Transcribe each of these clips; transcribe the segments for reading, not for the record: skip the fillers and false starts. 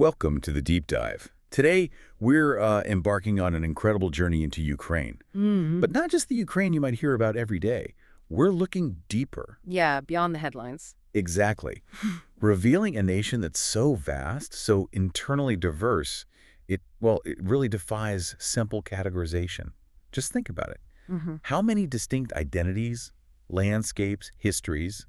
Welcome to the Deep Dive. Today, we're embarking on an incredible journey into Ukraine. But not just the Ukraine you might hear about every day. We're looking deeper. Yeah, beyond the headlines. Exactly. Revealing a nation that's so vast, so internally diverse, it really defies simple categorization. Just think about it. How many distinct identities, landscapes, histories,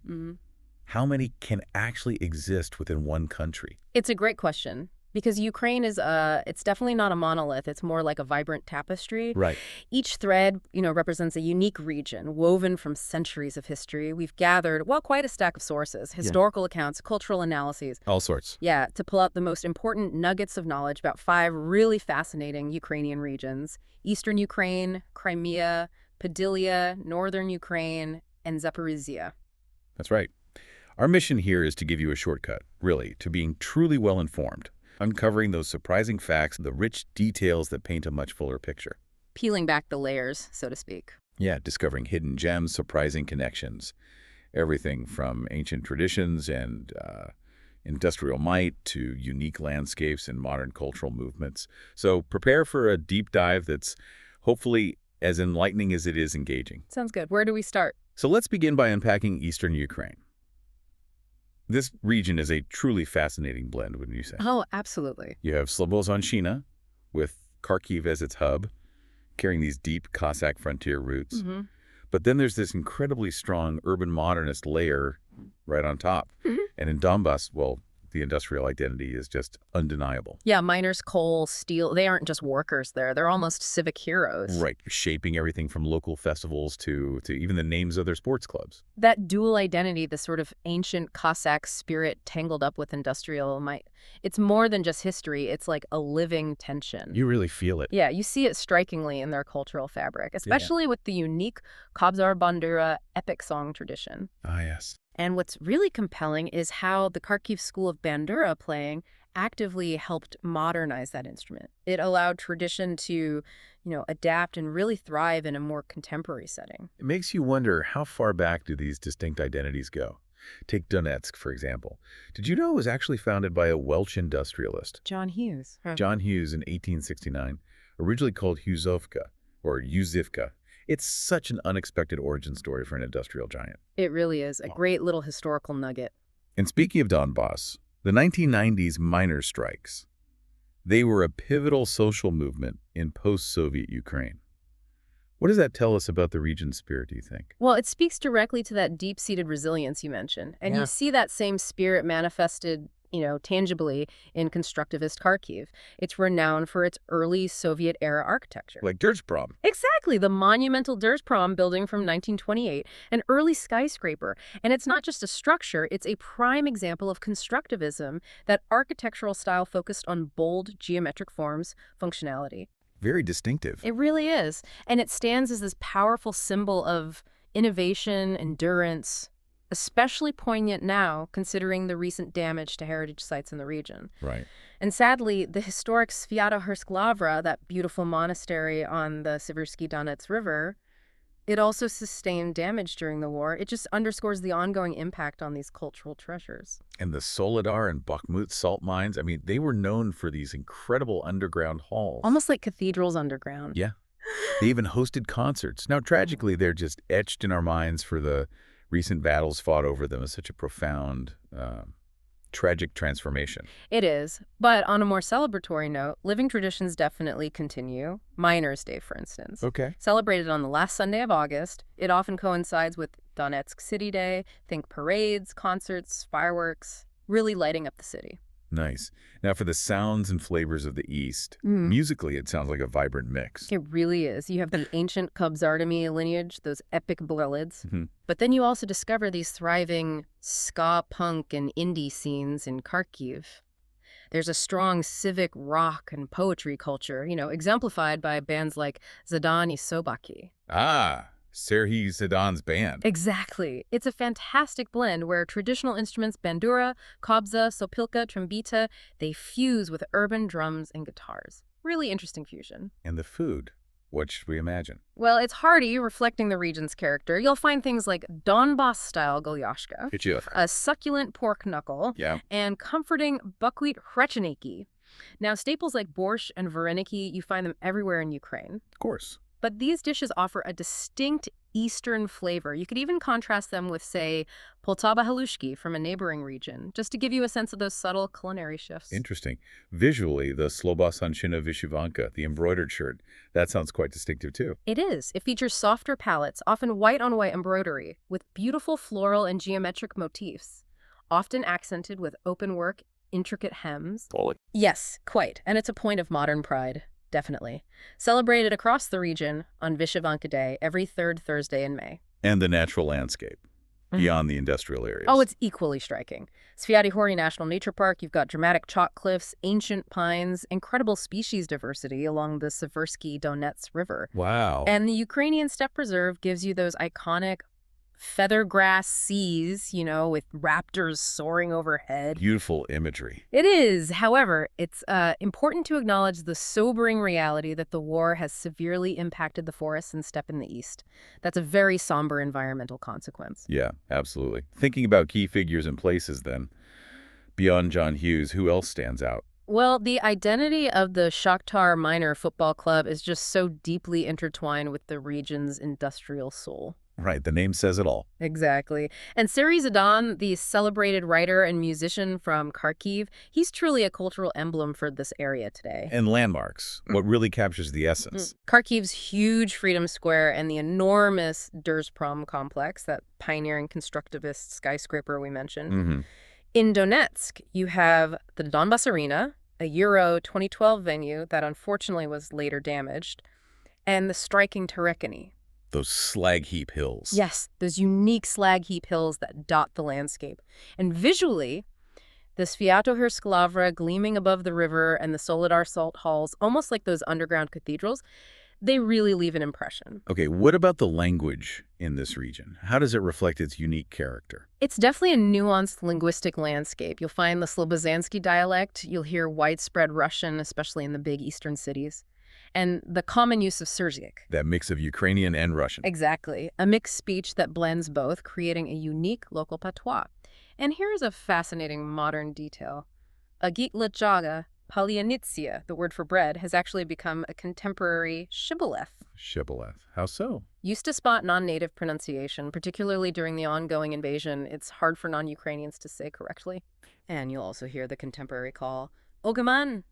how many can actually exist within one country? It's a great question because Ukraine is it's definitely not a monolith. It's more like a vibrant tapestry. Right. Each thread, represents a unique region woven from centuries of history. We've gathered, quite a stack of sources, historical accounts, cultural analyses. All sorts. Yeah, to pull out the most important nuggets of knowledge about 5 really fascinating Ukrainian regions: Eastern Ukraine, Crimea, Podylia, Northern Ukraine, and Zaporizhia. That's right. Our mission here is to give you a shortcut, really, to being truly well-informed, uncovering those surprising facts, the rich details that paint a much fuller picture. Peeling back the layers, so to speak. Yeah, discovering hidden gems, surprising connections, everything from ancient traditions and industrial might to unique landscapes and modern cultural movements. So prepare for a deep dive that's hopefully as enlightening as it is engaging. Sounds good. Where do we start? So let's begin by unpacking Eastern Ukraine. This region is a truly fascinating blend, wouldn't you say? Oh, absolutely. You have Slobozhanщина, with Kharkiv as its hub, carrying these deep Cossack frontier roots. But then there's this incredibly strong urban modernist layer right on top. And in Donbass, the industrial identity is just undeniable. Yeah, miners, coal, steel, they aren't just workers there. They're almost civic heroes. Right, shaping everything from local festivals to even the names of their sports clubs. That dual identity, the sort of ancient Cossack spirit tangled up with industrial might, it's more than just history. It's like a living tension. You really feel it. Yeah, you see it strikingly in their cultural fabric, especially with the unique Kobzar Bandura epic song tradition. Ah, yes. And what's really compelling is how the Kharkiv School of Bandura playing actively helped modernize that instrument. It allowed tradition to, adapt and really thrive in a more contemporary setting. It makes you wonder, how far back do these distinct identities go? Take Donetsk, for example. Did you know it was actually founded by a Welsh industrialist? John Hughes. John Hughes in 1869, originally called Huzovka, or Yuzivka. It's such an unexpected origin story for an industrial giant. It really is. A great little historical nugget. And speaking of Donbass, the 1990s miners' strikes, they were a pivotal social movement in post-Soviet Ukraine. What does that tell us about the region's spirit, do you think? Well, it speaks directly to that deep-seated resilience you mentioned. And you see that same spirit manifested tangibly in constructivist Kharkiv. It's renowned for its early Soviet-era architecture. Like Derzprom. Exactly, the monumental Derzprom building from 1928, an early skyscraper. And it's not just a structure, it's a prime example of constructivism, that architectural style focused on bold geometric forms, functionality. Very distinctive. It really is. And it stands as this powerful symbol of innovation, endurance, especially poignant now, considering the recent damage to heritage sites in the region. Right. And sadly, the historic Sviatohorsk Lavra, that beautiful monastery on the Siversky Donets River, it also sustained damage during the war. It just underscores the ongoing impact on these cultural treasures. And the Soledar and Bakhmut salt mines, they were known for these incredible underground halls. Almost like cathedrals underground. Yeah. They even hosted concerts. Now, tragically, they're just etched in our minds for the recent battles fought over them as such a profound, tragic transformation. It is. But on a more celebratory note, living traditions definitely continue. Miners' Day, for instance. Okay. Celebrated on the last Sunday of August. It often coincides with Donetsk City Day. Think parades, concerts, fireworks, really lighting up the city. Nice. Now, for the sounds and flavors of the East, musically, it sounds like a vibrant mix. It really is. You have the ancient Kobzardamy lineage, those epic ballads. But then you also discover these thriving ska, punk, and indie scenes in Kharkiv. There's a strong civic rock and poetry culture, exemplified by bands like Zadani Sobaki. Ah, Serhiy Zidane band. Exactly. It's a fantastic blend where traditional instruments, bandura, kobza, sopilka, trombita, they fuse with urban drums and guitars. Really interesting fusion. And the food. What should we imagine? Well, it's hearty, reflecting the region's character. You'll find things like Donbass-style golyashka, a succulent pork knuckle, Yeah, and comforting buckwheat hrecheniki. Now, staples like borscht and vareniki, you find them everywhere in Ukraine. of course. But these dishes offer a distinct Eastern flavor. You could even contrast them with, say, Poltava halushki from a neighboring region, just to give you a sense of those subtle culinary shifts. Interesting. Visually, the Slobosanshina Vyshyvanka, the embroidered shirt, that sounds quite distinctive too. It is. It features softer palettes, often white-on-white embroidery, with beautiful floral and geometric motifs, often accented with open-work, intricate hems. Fully. Yes, quite. And it's a point of modern pride. Definitely. Celebrated across the region on Vyshyvanka Day every third Thursday in May. And the natural landscape beyond the industrial areas. Oh, it's equally striking. Sviatihori National Nature Park, you've got dramatic chalk cliffs, ancient pines, incredible species diversity along the Seversky Donets River. Wow. And the Ukrainian Steppe Preserve gives you those iconic feathergrass seas, with raptors soaring overhead. Beautiful imagery. It is. However, it's important to acknowledge the sobering reality that the war has severely impacted the forests and steppe in the east. That's a very somber environmental consequence. Yeah, absolutely. Thinking about key figures and places then, beyond John Hughes, who else stands out? Well, the identity of the Shakhtar Minor Football Club is just so deeply intertwined with the region's industrial soul. Right, the name says it all. Exactly. And Seri Zidane, the celebrated writer and musician from Kharkiv, he's truly a cultural emblem for this area today. And landmarks, what really captures the essence. Kharkiv's huge Freedom Square and the enormous Dersprom complex, that pioneering constructivist skyscraper we mentioned. In Donetsk, you have the Donbass Arena, a Euro 2012 venue that unfortunately was later damaged, and the striking Terekani. Those slag heap hills. Yes, those unique slag heap hills that dot the landscape. And visually, the Sviatohirsk Lavra gleaming above the river and the Solidar salt halls, almost like those underground cathedrals, they really leave an impression. Okay, what about the language in this region? How does it reflect its unique character? It's definitely a nuanced linguistic landscape. You'll find the Slobozansky dialect. You'll hear widespread Russian, especially in the big eastern cities. And the common use of Syriac. That mix of Ukrainian and Russian. Exactly. A mixed speech that blends both, creating a unique local patois. And here's a fascinating modern detail. Agit Lajaga, Palyanitsia, the word for bread, has actually become a contemporary shibboleth. Shibboleth. How so? Used to spot non-native pronunciation, particularly during the ongoing invasion. It's hard for non-Ukrainians to say correctly. And you'll also hear the contemporary call, Ogaman,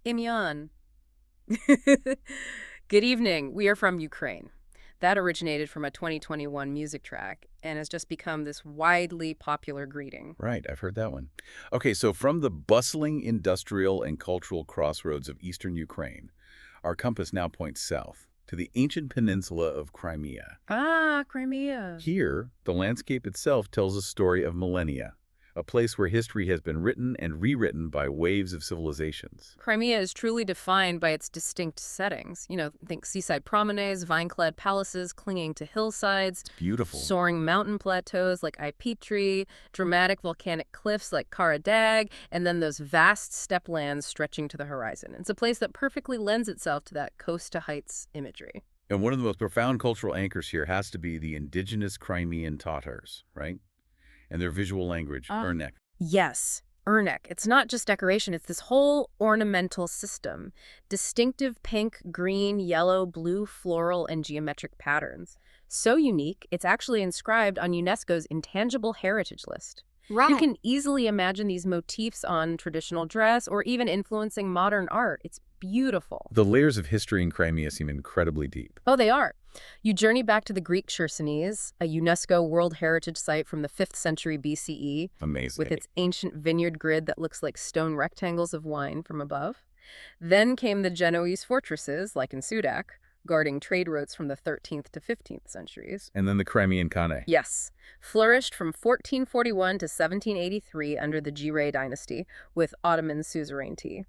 Imyan. Good evening. We are from Ukraine. That originated from a 2021 music track and has just become this widely popular greeting. Right, I've heard that one. Okay, so from the bustling industrial and cultural crossroads of eastern Ukraine, our compass now points south to the ancient peninsula of Crimea. Ah, Crimea. Here, the landscape itself tells a story of millennia, a place where history has been written and rewritten by waves of civilizations. Crimea is truly defined by its distinct settings. Think seaside promenades, vine-clad palaces clinging to hillsides. It's beautiful. Soaring mountain plateaus like Ipitri, dramatic volcanic cliffs like Karadag, and then those vast steppe lands stretching to the horizon. It's a place that perfectly lends itself to that coast-to-heights imagery. And one of the most profound cultural anchors here has to be the indigenous Crimean Tatars, right? And their visual language, Urnek. Yes, Urnek. It's not just decoration, it's this whole ornamental system. Distinctive pink, green, yellow, blue, floral, and geometric patterns. So unique, it's actually inscribed on UNESCO's Intangible Heritage List. Right. You can easily imagine these motifs on traditional dress or even influencing modern art. It's beautiful. The layers of history in Crimea seem incredibly deep. Oh, they are. You journey back to the Greek Chersonese, a UNESCO World Heritage Site from the 5th century BCE. Amazing. With its ancient vineyard grid that looks like stone rectangles of wine from above. Then came the Genoese fortresses, like in Sudak, guarding trade routes from the 13th to 15th centuries. And then the Crimean Khanate. Yes. Flourished from 1441 to 1783 under the Giray dynasty with Ottoman suzerainty.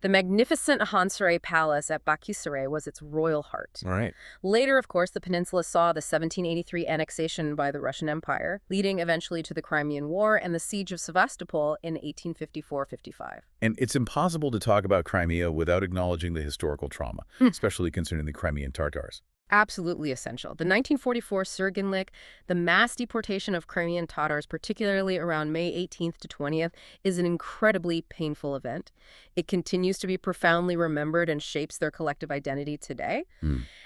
The magnificent Hansaray Palace at Bakhtjisaray was its royal heart. All right. Later, of course, the peninsula saw the 1783 annexation by the Russian Empire, leading eventually to the Crimean War and the siege of Sevastopol in 1854-55. And it's impossible to talk about Crimea without acknowledging the historical trauma, especially concerning the Crimean Tatars. Absolutely essential. The 1944 Surgunlik, the mass deportation of Crimean Tatars, particularly around May 18th to 20th, is an incredibly painful event. It continues to be profoundly remembered and shapes their collective identity today.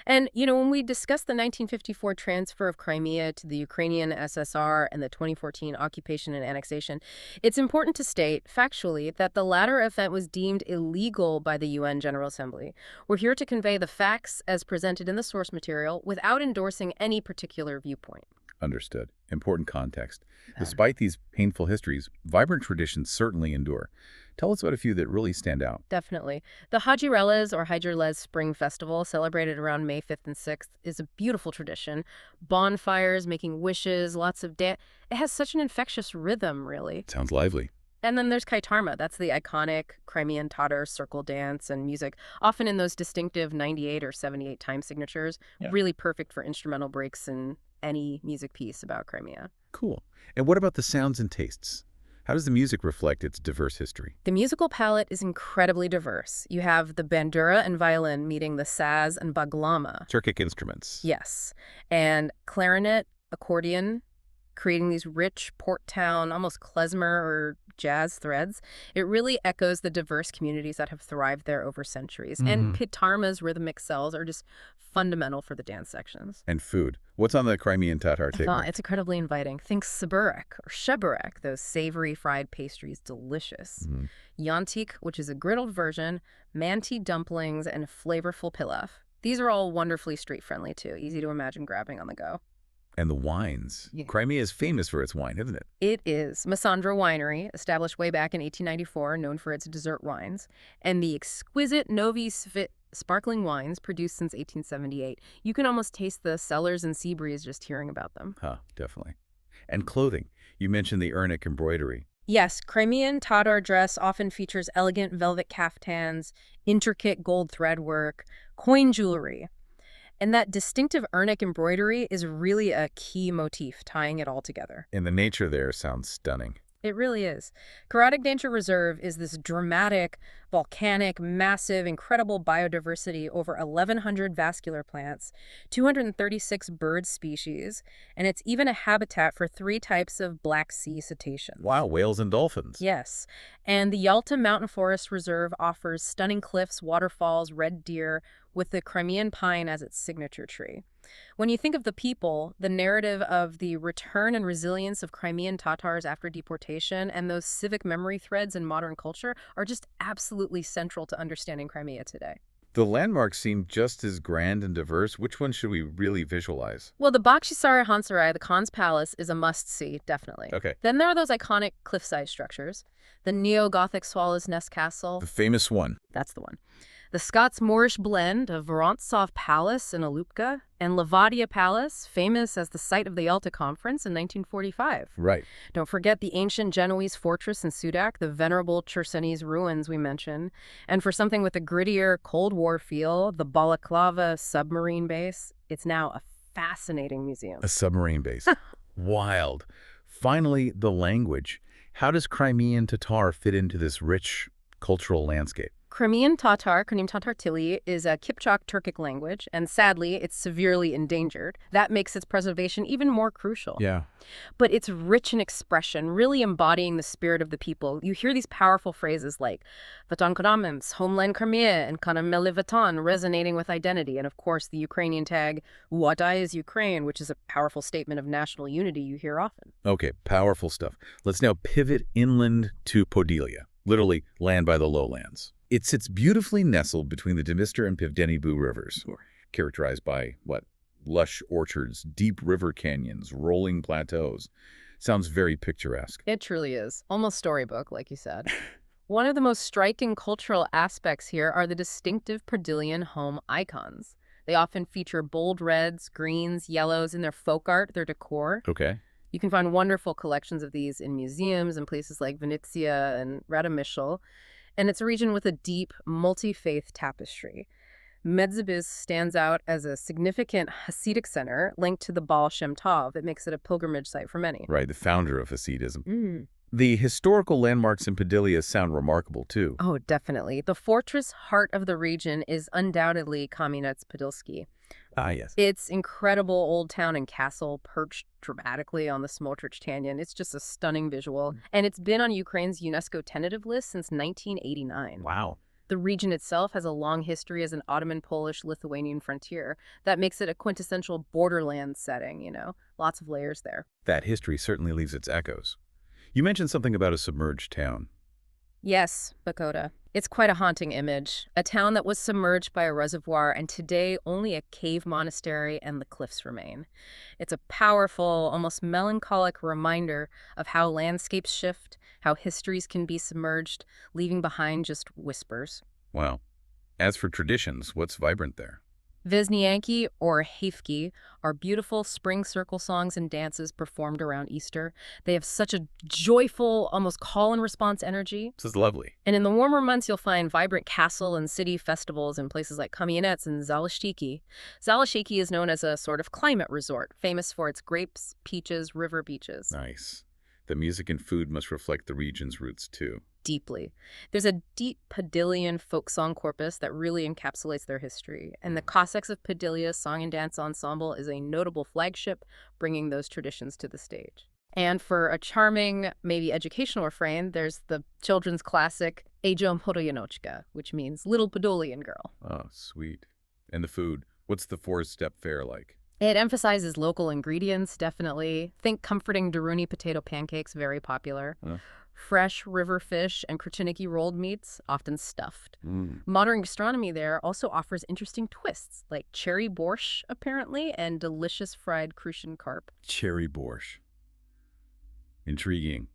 And, when we discuss the 1954 transfer of Crimea to the Ukrainian SSR and the 2014 occupation and annexation, it's important to state, factually, that the latter event was deemed illegal by the UN General Assembly. We're here to convey the facts as presented in the source material without endorsing any particular viewpoint. Understood. Important context. Despite these painful histories, vibrant traditions certainly endure. Tell us about a few that really stand out. Definitely. The Hajirelez or Hajirlez Spring Festival, celebrated around May 5th and 6th, is a beautiful tradition. Bonfires, making wishes, lots of dance. It has such an infectious rhythm, really. Sounds lively. And then there's Kaitarma. That's the iconic Crimean Tatar circle dance and music, often in those distinctive 98 or 78 time signatures. Yeah. Really perfect for instrumental breaks in any music piece about Crimea. Cool. And what about the sounds and tastes? How does the music reflect its diverse history? The musical palette is incredibly diverse. You have the bandura and violin meeting the saz and baglama. Turkic instruments. Yes. And clarinet, accordion, creating these rich port-town, almost klezmer or jazz threads. It really echoes the diverse communities that have thrived there over centuries. And Pitarma's rhythmic cells are just fundamental for the dance sections. And food. What's on the Crimean Tatar table? It's incredibly inviting. Think saburek or sheburek, those savory fried pastries, delicious. Yantik, which is a griddled version, manti dumplings, and flavorful pilaf. These are all wonderfully street-friendly, too. Easy to imagine grabbing on the go. And the wines. Yeah. Crimea is famous for its wine, isn't it? It is. Masandra Winery, established way back in 1894, known for its dessert wines, and the exquisite Novi Svit sparkling wines produced since 1878. You can almost taste the cellars and sea breeze just hearing about them. Definitely. And clothing. You mentioned the Ernik embroidery. Yes, Crimean Tatar dress often features elegant velvet kaftans, intricate gold thread work, coin jewelry. And that distinctive Ernik embroidery is really a key motif tying it all together. And the nature there sounds stunning. It really is. Karadig Nature Reserve is this dramatic, volcanic, massive, incredible biodiversity, over 1,100 vascular plants, 236 bird species, and it's even a habitat for 3 types of Black Sea cetaceans. Wow, whales and dolphins. Yes. And the Yalta Mountain Forest Reserve offers stunning cliffs, waterfalls, red deer, with the Crimean pine as its signature tree. When you think of the people, the narrative of the return and resilience of Crimean Tatars after deportation and those civic memory threads in modern culture are just absolutely central to understanding Crimea today. The landmarks seem just as grand and diverse. Which one should we really visualize? Well, the Bakhtjisaray Hansaray, the Khan's Palace, is a must-see, definitely. Okay. Then there are those iconic cliff-side structures. The neo-Gothic Swallow's Nest Castle. The famous one. That's the one. The Scots-Moorish blend of Vorontsov Palace in Alupka and Levadia Palace, famous as the site of the Yalta Conference in 1945. Right. Don't forget the ancient Genoese fortress in Sudak, the venerable Chersonis ruins we mentioned. And for something with a grittier Cold War feel, the Balaclava submarine base. It's now a fascinating museum. A submarine base. Wild. Finally, the language. How does Crimean Tatar fit into this rich cultural landscape? Crimean Tatar, Crimean Tatar Tili, is a Kipchak Turkic language, and sadly, it's severely endangered. That makes its preservation even more crucial. Yeah. But it's rich in expression, really embodying the spirit of the people. You hear these powerful phrases like Vatan Kanamems, homeland Crimea, and Kanameli Vatan resonating with identity. And of course, the Ukrainian tag, Uata is Ukraine, which is a powerful statement of national unity you hear often. Okay, powerful stuff. Let's now pivot inland to Podelia, literally land by the lowlands. It sits beautifully nestled between the Dniester and Pivdenibu rivers, characterized by, lush orchards, deep river canyons, rolling plateaus. Sounds very picturesque. It truly is. Almost storybook, like you said. One of the most striking cultural aspects here are the distinctive Podilian home icons. They often feature bold reds, greens, yellows in their folk art, their decor. Okay. You can find wonderful collections of these in museums in places like Venezia and Radomishl. And it's a region with a deep, multi-faith tapestry. Medzhybizh stands out as a significant Hasidic center linked to the Baal Shem Tov. It makes it a pilgrimage site for many. Right, the founder of Hasidism. Mm. The historical landmarks in Podylia sound remarkable, too. Oh, definitely. The fortress heart of the region is undoubtedly Kamenets-Podilsky. Ah, yes. Its incredible old town and castle perched dramatically on the Smotrich Canyon. It's just a stunning visual. And it's been on Ukraine's UNESCO tentative list since 1989. Wow. The region itself has a long history as an Ottoman, Polish, Lithuanian frontier. That makes it a quintessential borderland setting, you know? Lots of layers there. That history certainly leaves its echoes. You mentioned something about a submerged town. Yes, Bakota. It's quite a haunting image. A town that was submerged by a reservoir, and today only a cave monastery and the cliffs remain. It's a powerful, almost melancholic reminder of how landscapes shift, how histories can be submerged, leaving behind just whispers. Wow. As for traditions, what's vibrant there? Viznianki, or Haifki, are beautiful spring circle songs and dances performed around Easter. They have such a joyful, almost call-and-response energy. This is lovely. And in the warmer months, you'll find vibrant castle and city festivals in places like Kamianets and Zalishiki. Zalishiki is known as a sort of climate resort, famous for its grapes, peaches, river beaches. Nice. The music and food must reflect the region's roots, too. Deeply. There's a deep Podilian folk song corpus that really encapsulates their history, and the Cossacks of Podylia Song and Dance Ensemble is a notable flagship, bringing those traditions to the stage. And for a charming, maybe educational refrain, there's the children's classic Ejom Podolyanotchka, which means little Podolian girl. Oh, sweet. And the food. What's the four-step fare like? It emphasizes local ingredients, definitely. Think comforting Daruni potato pancakes, very popular. Fresh river fish and Krichiniki rolled meats, often stuffed. Modern gastronomy there also offers interesting twists, like cherry borscht, apparently, and delicious fried Crucian carp. Cherry borscht. Intriguing.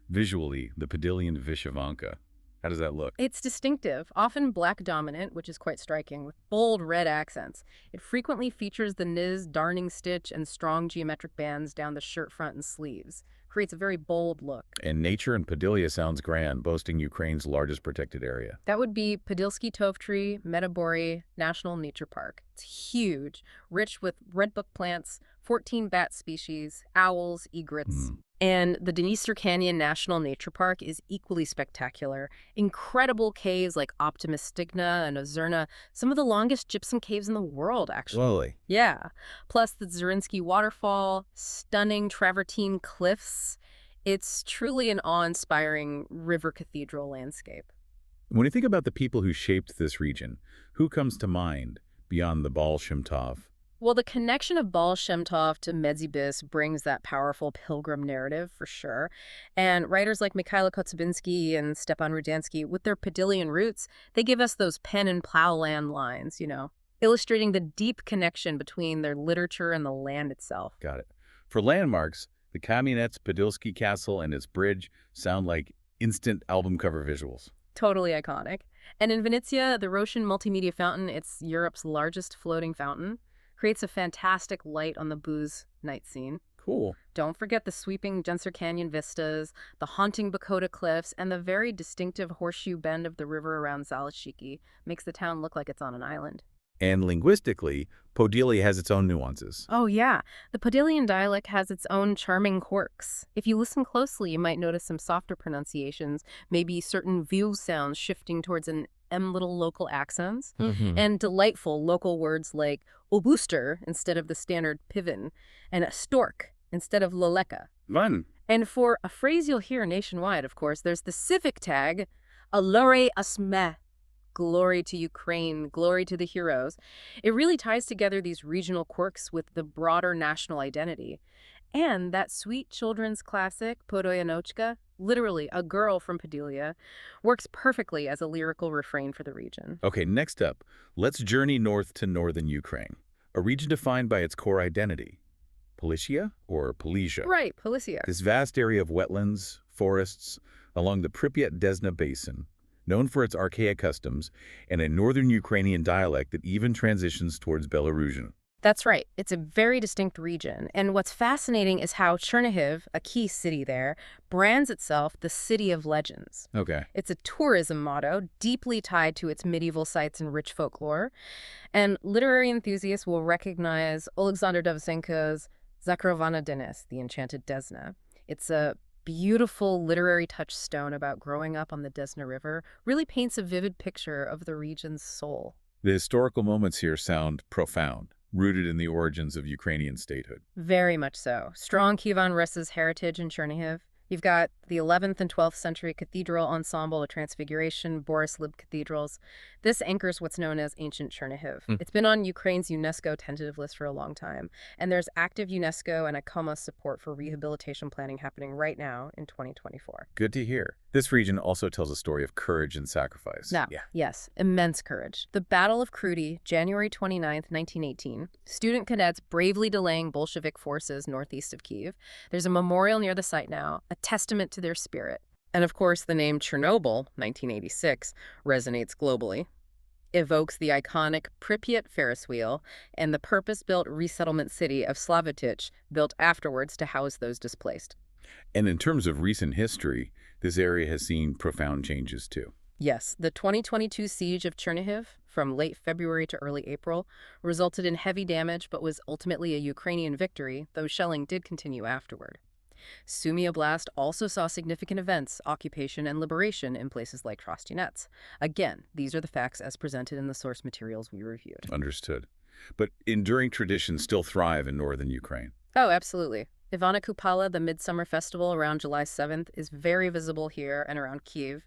Visually, the Podylian Vyshyvanka. How does that look? It's distinctive, often black dominant, which is quite striking, with bold red accents. It frequently features the Niz darning stitch and strong geometric bands down the shirt front and sleeves. Creates a very bold look. And nature in Podylia sounds grand, boasting Ukraine's largest protected area. That would be Podilsky Tovtry Metabory National Nature Park. It's huge, rich with redbook plants, 14 bat species, owls, egrets. And the Dniester Canyon National Nature Park is equally spectacular. Incredible caves like Optimistigna and Ozerna, some of the longest gypsum caves in the world, actually. Slowly. Yeah. Plus the Zurinsky waterfall, stunning travertine cliffs. It's truly an awe-inspiring river cathedral landscape. When you think about the people who shaped this region, who comes to mind beyond the Baal Shem Tov? Well, the connection of Baal Shem Tov to Medzhybizh brings that powerful pilgrim narrative, for sure. And writers like Mikhailo Kotzebinski and Stepan Rudansky, with their Podylian roots, they give us those pen and plowland lines, you know, illustrating the deep connection between their literature and the land itself. Got it. For landmarks, the Kamianets-Podilsky Castle and its bridge sound like instant album cover visuals. Totally iconic. And in Venezia, the Roshan Multimedia Fountain, it's Europe's largest floating fountain, creates a fantastic light on the Booz night scene. Cool. Don't forget the sweeping Genser Canyon vistas, the haunting Bakota cliffs, and the very distinctive horseshoe bend of the river around Zalishiki makes the town look like it's on an island. And linguistically, Podylia has its own nuances. Oh, yeah. The Podylian dialect has its own charming quirks. If you listen closely, you might notice some softer pronunciations, maybe certain view sounds shifting towards an little local accents, and delightful local words like obuster instead of the standard pivin, and a stork instead of loleka. Fun. And for a phrase you'll hear nationwide, of course, there's the civic tag, alore asme, glory to Ukraine, glory to the heroes. It really ties together these regional quirks with the broader national identity. And that sweet children's classic, Podolyanotchka, literally a girl from Podylia, works perfectly as a lyrical refrain for the region. Okay, next up, let's journey north to northern Ukraine, a region defined by its core identity. Politia or Polesia? Right, Politia. This vast area of wetlands, forests, along the Pripyat-Desna Basin, known for its archaic customs, and a northern Ukrainian dialect that even transitions towards Belarusian. That's right. It's a very distinct region. And what's fascinating is how Chernihiv, a key city there, brands itself the City of Legends. Okay. It's a tourism motto deeply tied to its medieval sites and rich folklore. And literary enthusiasts will recognize Alexander Dovzhenko's Zakrovana Denes, the Enchanted Desna. It's a beautiful literary touchstone about growing up on the Desna River, really paints a vivid picture of the region's soul. The historical moments here sound profound, rooted in the origins of Ukrainian statehood. Very much so. Strong Kievan Rus's heritage in Chernihiv. You've got the 11th and 12th century cathedral ensemble, the Transfiguration, Borislav cathedrals. This anchors what's known as ancient Chernihiv. It's been on Ukraine's UNESCO tentative list for a long time, and there's active UNESCO and ICOMOS support for rehabilitation planning happening right now in 2024. Good to hear. This region also tells a story of courage and sacrifice. Now, yes, immense courage. The Battle of Kruty, January 29th, 1918. Student cadets bravely delaying Bolshevik forces northeast of Kyiv. There's a memorial near the site now, a testament to their spirit. And of course, the name Chernobyl, 1986, resonates globally. Evokes the iconic Pripyat Ferris wheel and the purpose-built resettlement city of Slavitych, built afterwards to house those displaced. And in terms of recent history, this area has seen profound changes too. Yes, the 2022 siege of Chernihiv, from late February to early April, resulted in heavy damage but was ultimately a Ukrainian victory, though shelling did continue afterward. Sumy Oblast also saw significant events, occupation, and liberation in places like Trostyanets. Again, these are the facts as presented in the source materials we reviewed. Understood. But enduring traditions still thrive in northern Ukraine. Oh, absolutely. Ivana Kupala, the Midsummer Festival around July 7th, is very visible here and around Kyiv.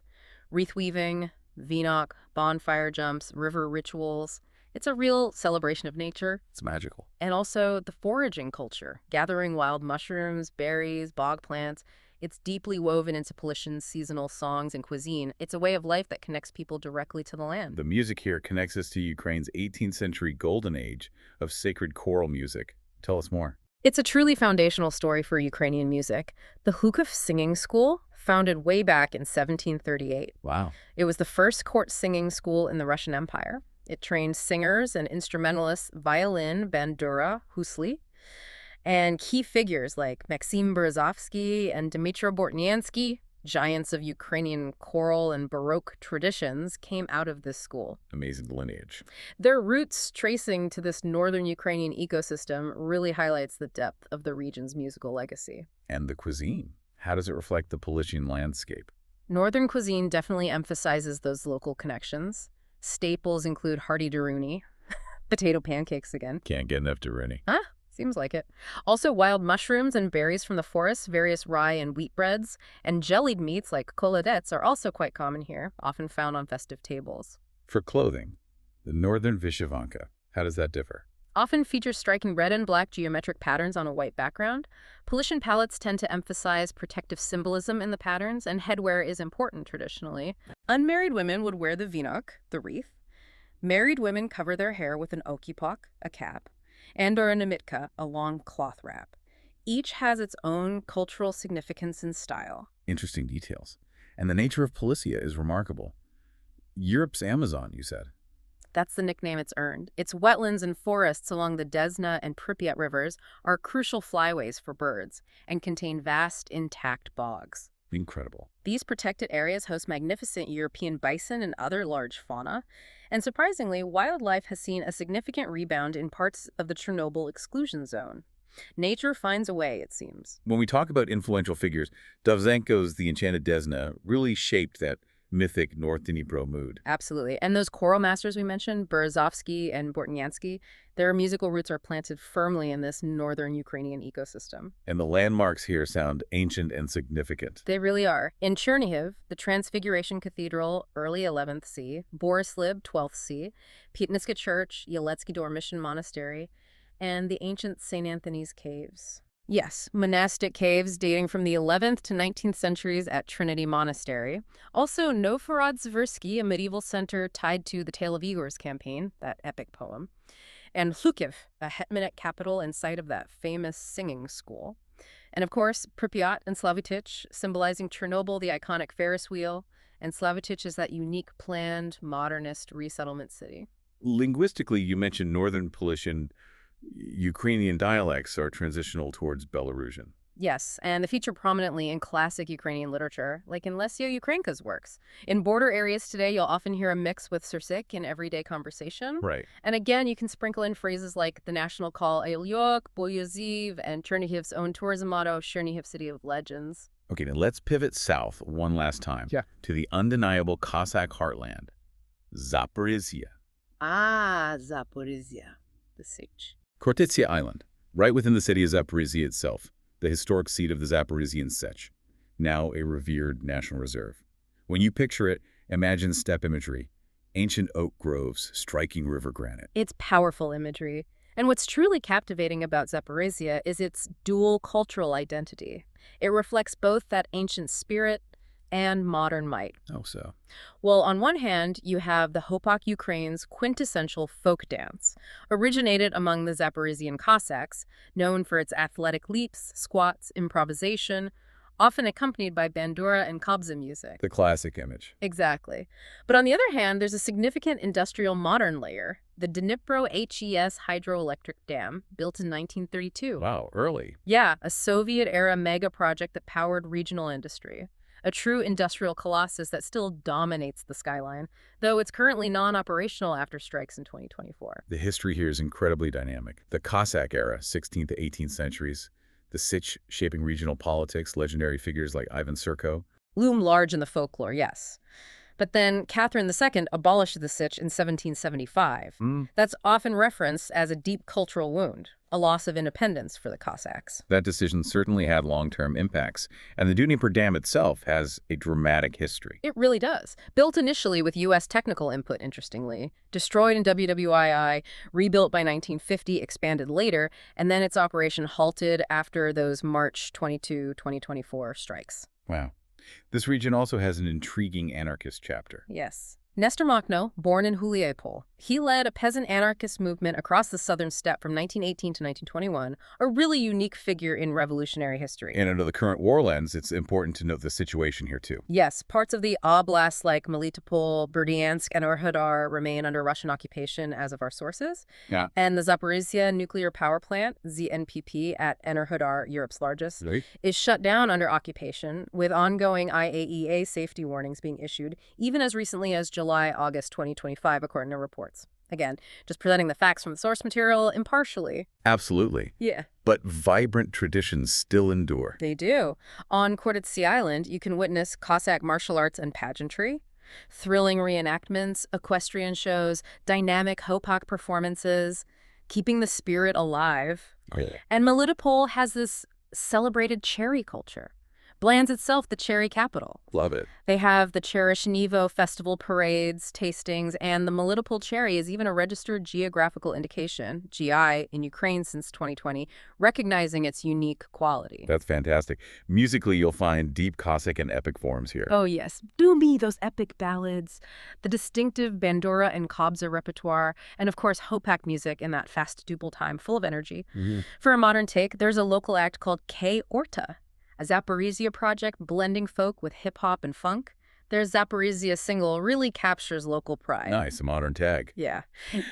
Wreath weaving, vinok, bonfire jumps, river rituals. It's a real celebration of nature. It's magical. And also the foraging culture, gathering wild mushrooms, berries, bog plants. It's deeply woven into Polishyn's seasonal songs and cuisine. It's a way of life that connects people directly to the land. The music here connects us to Ukraine's 18th century golden age of sacred choral music. Tell us more. It's a truly foundational story for Ukrainian music. The Hlukov Singing School, founded way back in 1738. Wow. It was the first court singing school in the Russian Empire. It trained singers and instrumentalists, violin, bandura, husli, and key figures like Maxim Berezovsky and Dmitro Bortniansky, giants of Ukrainian choral and Baroque traditions, came out of this school. Amazing lineage. Their roots tracing to this northern Ukrainian ecosystem really highlights the depth of the region's musical legacy. And the cuisine. How does it reflect the Polishyn landscape? Northern cuisine definitely emphasizes those local connections. Staples include hearty daruni, potato pancakes again. Can't get enough daruni. Huh? Seems like it. Also wild mushrooms and berries from the forest, various rye and wheat breads, and jellied meats like kolodets are also quite common here, often found on festive tables. For clothing, the northern vyshyvanka, how does that differ? Often features striking red and black geometric patterns on a white background. Polishyn palettes tend to emphasize protective symbolism in the patterns, and headwear is important traditionally. Unmarried women would wear the vinok, the wreath. Married women cover their hair with an okipok, a cap, and/or a namitka, a long cloth wrap. Each has its own cultural significance and style. Interesting details. And the nature of Policia is remarkable. Europe's Amazon, you said. That's the nickname it's earned. Its wetlands and forests along the Desna and Pripyat rivers are crucial flyways for birds and contain vast, intact bogs. Incredible. These protected areas host magnificent European bison and other large fauna. And surprisingly, wildlife has seen a significant rebound in parts of the Chernobyl exclusion zone. Nature finds a way, it seems. When we talk about influential figures, Dovzhenko's The Enchanted Desna really shaped that mythic North Dnipro mood. Absolutely. And those choral masters we mentioned, Berezovsky and Bortniansky, their musical roots are planted firmly in this northern Ukrainian ecosystem. And the landmarks here sound ancient and significant. They really are. In Chernihiv, the Transfiguration Cathedral, early 11th C, Borislav, 12th C, Pyatnitska Church, Yeletsky Dormition Monastery, and the ancient St. Anthony's Caves. Yes, monastic caves dating from the 11th to 19th centuries at Trinity Monastery. Also, Novhorod-Zversky, a medieval center tied to the Tale of Igor's campaign, that epic poem. And Hlukov, a hetmanate capital and site of that famous singing school. And of course, Pripyat and Slavitych, symbolizing Chernobyl, the iconic Ferris wheel. And Slavitych is that unique, planned, modernist resettlement city. Linguistically, you mentioned northern Polishyn Ukrainian dialects are transitional towards Belarusian. Yes, and they feature prominently in classic Ukrainian literature, like in Lesya Ukrainka's works. In border areas today, you'll often hear a mix with Sursik in everyday conversation. Right. And again, you can sprinkle in phrases like the national call Elyok, Boyaziv, and Chernihiv's own tourism motto, Chernihiv City of Legends. Okay, now let's pivot south one last time to the undeniable Cossack heartland, Zaporizhia. Ah, Zaporizhia, the siege. Khortytsia Island, right within the city of Zaporizhia itself, the historic seat of the Zaporizhian Sech, now a revered national reserve. When you picture it, imagine steppe imagery, ancient oak groves striking river granite. It's powerful imagery. And what's truly captivating about Zaporizhia is its dual cultural identity. It reflects both that ancient spirit and modern might. Oh, so. Well, on one hand, you have the Hopak Ukraine's quintessential folk dance, originated among the Zaporizhian Cossacks, known for its athletic leaps, squats, improvisation, often accompanied by bandura and kobza music. The classic image. Exactly. But on the other hand, there's a significant industrial modern layer, the Dnipro HES hydroelectric dam, built in 1932. Wow, early. Yeah, a Soviet-era mega project that powered regional industry. A true industrial colossus that still dominates the skyline, though it's currently non-operational after strikes in 2024. The history here is incredibly dynamic. The Cossack era, 16th to 18th centuries, the Sich shaping regional politics, legendary figures like Ivan Serko. Loom large in the folklore, yes. But then Catherine II abolished the Sich in 1775. That's often referenced as a deep cultural wound, a loss of independence for the Cossacks. That decision certainly had long-term impacts, and the Dnieper Dam itself has a dramatic history. It really does. Built initially with U.S. technical input, interestingly, destroyed in WWII, rebuilt by 1950, expanded later, and then its operation halted after those March 22, 2024 strikes. Wow. This region also has an intriguing anarchist chapter. Yes. Nestor Makhno, born in Huliapol, he led a peasant anarchist movement across the southern steppe from 1918 to 1921, a really unique figure in revolutionary history. And under the current war lens, it's important to note the situation here, too. Yes, parts of the oblasts like Melitopol, Berdyansk, and Urhadar remain under Russian occupation as of our sources. Yeah. And the Zaporizhia nuclear power plant, ZNPP, at Enerhodar, Europe's largest, is shut down under occupation, with ongoing IAEA safety warnings being issued, even as recently as July-August 2025, according to reports. Again, just presenting the facts from the source material impartially. Absolutely. Yeah. But vibrant traditions still endure. They do. On Khortytsia Island, you can witness Cossack martial arts and pageantry, thrilling reenactments, equestrian shows, dynamic Hopak performances, keeping the spirit alive. Oh, yeah. And Melitopol has this celebrated cherry culture. Bland's itself the cherry capital. Love it. They have the Chereshnivo festival parades, tastings, and the Melitopol cherry is even a registered geographical indication, GI, in Ukraine since 2020, recognizing its unique quality. That's fantastic. Musically, you'll find deep Cossack and epic forms here. Oh, yes. Do me, those epic ballads, the distinctive bandura and kobza repertoire, and of course, Hopak music in that fast duple time, full of energy. For a modern take, there's a local act called K Orta, a Zaporizhia project blending folk with hip-hop and funk. Their Zaporizhia single really captures local pride. Nice, a modern tag. Yeah.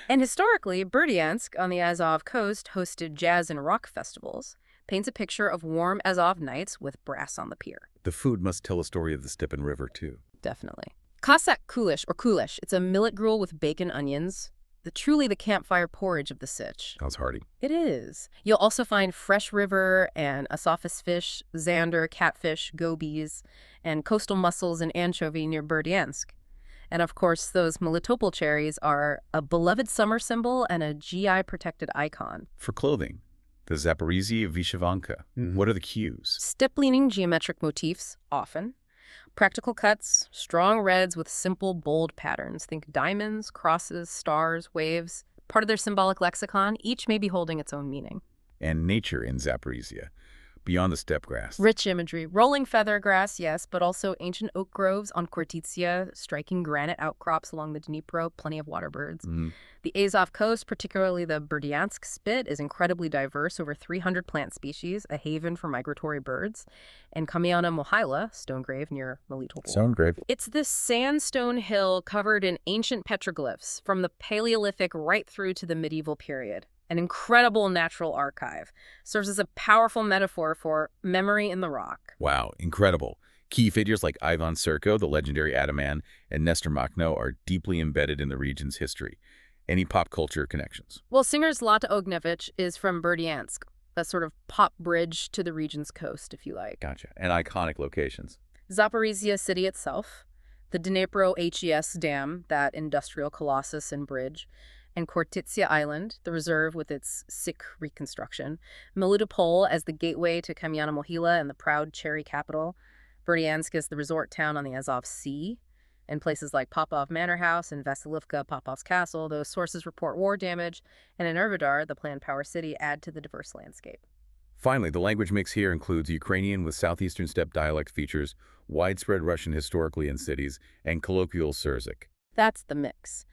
And historically, Berdyansk on the Azov coast hosted jazz and rock festivals, paints a picture of warm Azov nights with brass on the pier. The food must tell a story of the Stepan River, too. Definitely. Cossack kulish, or kulish, it's a millet gruel with bacon onions, truly the campfire porridge of the Sich. Sounds hearty. It is. You'll also find fresh river and asaphus fish, zander, catfish, gobies, and coastal mussels and anchovy near Berdyansk. And of course, those Melitopol cherries are a beloved summer symbol and a GI-protected icon. For clothing, the Zaporizhia Vyshyvanka. What are the cues? Steppe-leaning geometric motifs, often. Practical cuts, strong reds with simple, bold patterns. Think diamonds, crosses, stars, waves. Part of their symbolic lexicon, each may be holding its own meaning. And nature in Zaporizhia, beyond the steppe grass. Rich imagery. Rolling feather grass, yes, but also ancient oak groves on Khortytsia, striking granite outcrops along the Dnipro, plenty of water birds. The Azov coast, particularly the Berdyansk spit, is incredibly diverse, over 300 plant species, a haven for migratory birds. And Kamiana Mohyla, stone grave near Melitopol. Stone grave. It's this sandstone hill covered in ancient petroglyphs from the Paleolithic right through to the medieval period. an incredible natural archive, serves as a powerful metaphor for memory in the rock. Wow, incredible. Key figures like Ivan Serko, the legendary Ataman, and Nestor Makhno are deeply embedded in the region's history. Any pop culture connections? Well, singer Zlata Ognjevich is from Berdyansk, a sort of pop bridge to the region's coast, if you like. Gotcha. And iconic locations. Zaporizhia city itself, the Dnipro HES Dam, that industrial colossus and bridge, and Khortytsia Island, the reserve with its sick reconstruction, Melitopol as the gateway to Kamyana Mohyla and the proud cherry capital, Berdyansk is the resort town on the Azov Sea, and places like Popov Manor House and Vasilivka Popov's Castle, those sources report war damage, and in Energodar, the planned power city, add to the diverse landscape. Finally, the language mix here includes Ukrainian with southeastern steppe dialect features, widespread Russian historically in cities, and colloquial Surzic. That's the mix.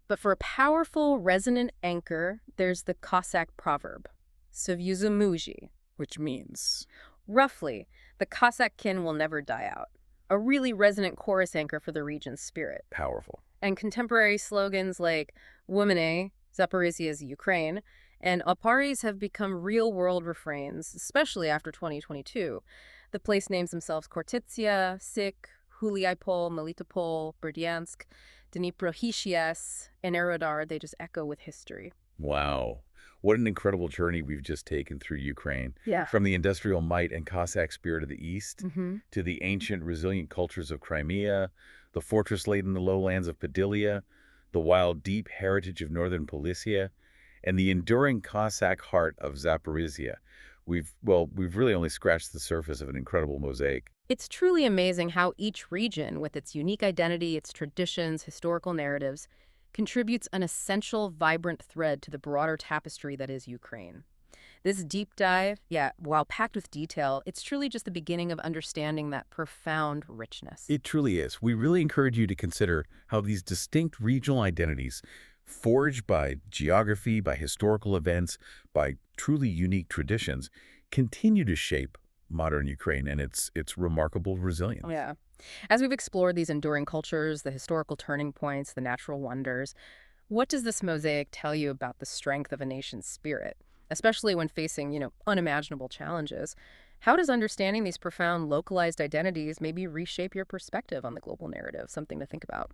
But for a powerful, resonant anchor, there's the Cossack proverb, "Sovyuzu muji," which means, roughly, the Cossack kin will never die out. A really resonant chorus anchor for the region's spirit. Powerful. And contemporary slogans like "Womene," Zaporizhia's Ukraine, and "Oparis" have become real-world refrains, especially after 2022. The place names themselves Khortytsia, Sik, Huliaipol, Melitopol, Berdyansk, Dnipro HES, and Energodar. They just echo with history. Wow. What an incredible journey we've just taken through Ukraine. Yeah. From the industrial might and Cossack spirit of the East Mm-hmm. to the ancient, resilient cultures of Crimea, the fortress-laden lowlands of Podylia, the wild, deep heritage of northern Polisia, and the enduring Cossack heart of Zaporizhia. We've really only scratched the surface of an incredible mosaic. It's truly amazing how each region, with its unique identity, its traditions, historical narratives, contributes an essential, vibrant thread to the broader tapestry that is Ukraine. This deep dive, while packed with detail, it's truly just the beginning of understanding that profound richness. It truly is. We really encourage you to consider how these distinct regional identities, forged by geography, by historical events, by truly unique traditions, continue to shape modern Ukraine and its remarkable resilience. Yeah. As we've explored these enduring cultures, the historical turning points, the natural wonders, what does this mosaic tell you about the strength of a nation's spirit, especially when facing, unimaginable challenges? How does understanding these profound localized identities maybe reshape your perspective on the global narrative? Something to think about.